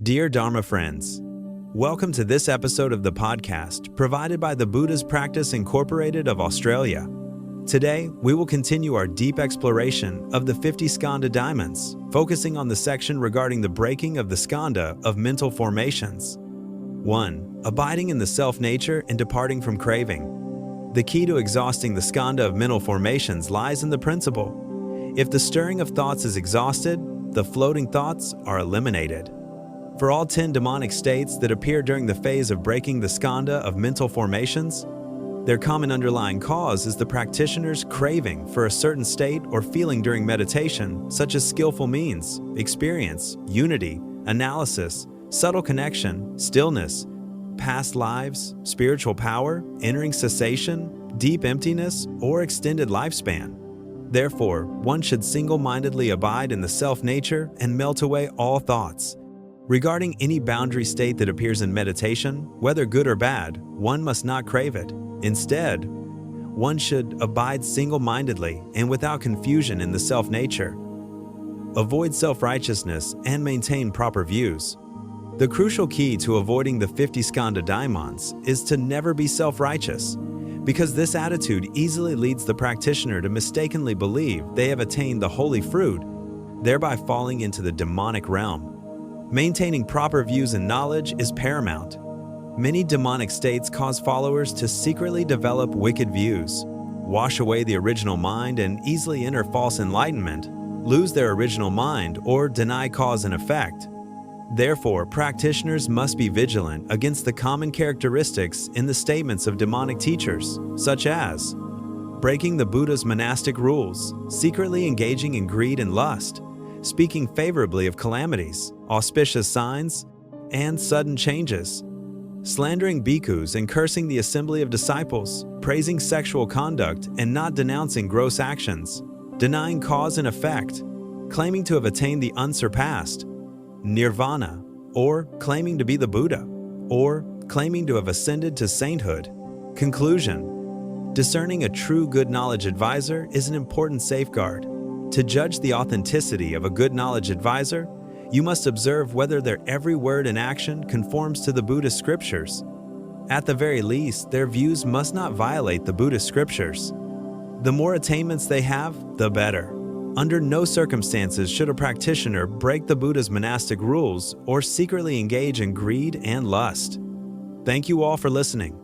Dear Dharma friends, welcome to this episode of the podcast provided by the Buddha's Practice Incorporated of Australia. Today, we will continue our deep exploration of the 50 skandha diamonds, focusing on the section regarding the breaking of the skandha of mental formations. 1. Abiding in the self-nature and departing from craving. The key to exhausting the skandha of mental formations lies in the principle: if the stirring of thoughts is exhausted, the floating thoughts are eliminated. For all 10 demonic states that appear during the phase of breaking the skandha of mental formations, their common underlying cause is the practitioner's craving for a certain state or feeling during meditation, such as skillful means, experience, unity, analysis, subtle connection, stillness, past lives, spiritual power, entering cessation, deep emptiness, or extended lifespan. Therefore, one should single-mindedly abide in the self-nature and melt away all thoughts. Regarding any boundary state that appears in meditation, whether good or bad, one must not crave it. Instead, one should abide single-mindedly and without confusion in the self-nature. Avoid self-righteousness and maintain proper views. The crucial key to avoiding the 50 skandha diamonds is to never be self-righteous, because this attitude easily leads the practitioner to mistakenly believe they have attained the holy fruit, thereby falling into the demonic realm. Maintaining proper views and knowledge is paramount. Many demonic states cause followers to secretly develop wicked views, wash away the original mind and easily enter false enlightenment, lose their original mind, or deny cause and effect. Therefore, practitioners must be vigilant against the common characteristics in the statements of demonic teachers, such as breaking the Buddha's monastic rules, secretly engaging in greed and lust, speaking favorably of calamities, auspicious signs, and sudden changes, slandering bhikkhus and cursing the assembly of disciples, praising sexual conduct and not denouncing gross actions, denying cause and effect, claiming to have attained the unsurpassed, nirvana, or claiming to be the Buddha, or claiming to have ascended to sainthood. Conclusion: discerning a true good knowledge advisor is an important safeguard. To judge the authenticity of a good knowledge advisor, you must observe whether their every word and action conforms to the Buddhist scriptures. At the very least, their views must not violate the Buddhist scriptures. The more attainments they have, the better. Under no circumstances should a practitioner break the Buddha's monastic rules or secretly engage in greed and lust. Thank you all for listening.